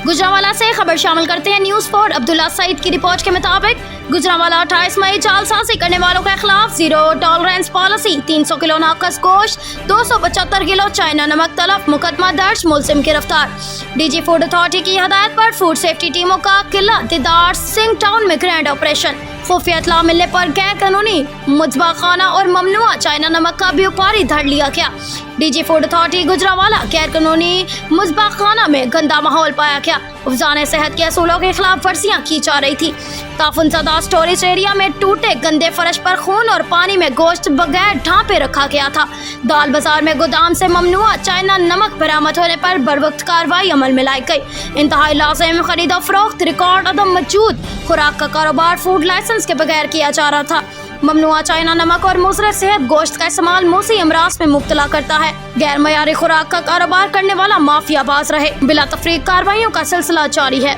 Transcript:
गुजरांवाला से खबर शामिल करते हैं। न्यूज़ 4 अब्दुल्ला सईद की रिपोर्ट के मुताबिक गुजरांवाला 28 मई जालसाजी करने वालों के खिलाफ जीरो टॉलरेंस पॉलिसी, 300 किलो नाकस गोश्त, 275 किलो चाइना नमक तलब, मुकदमा दर्ज, मुलजिम गिरफ्तार। डीजी फूड अथॉरिटी की हदायत पर फूड सेफ्टी टीमों का किला दीदार सिंह टाउन में ग्रैंड ऑपरेशन। खुफिया इत्तला मिलने पर गैर कानूनी मुजबा खाना और ममनुआ चाइना नमक का व्यापारी धर लिया गया। डीजी फूड अथॉरिटी गुजरांवाला गैर कानूनी मुजबा खाना में गंदा माहौल पाया गया। अफजान सेहत के असूलों के खिलाफ वर्जियां की जा रही थी। ताफुन ज़दा स्टोरेज एरिया में टूटे गंदे फर्श पर खून और पानी में गोश्त बगैर ढांपे रखा गया था। दाल बाजार में गोदाम से ममनुआ चाइना नमक बरामद होने पर बरवक्त कार्रवाई अमल में लाई गई। इंतहाई लाज़िम खरीदा फरोख्त रिकॉर्ड अदम मौजूद। खुराक का कारोबार फूड लाइसेंस के बगैर किया जा रहा था। ममनुआ चाइना नमक और मुज़र सेहत गोश्त का इस्तेमाल मूसी अमराज में मुब्तला करता है। गैर मयारी खुराक का कारोबार करने वाला माफिया बाज रहे। बिला तफरीक कार्रवाइयों का सिलसिला जारी है।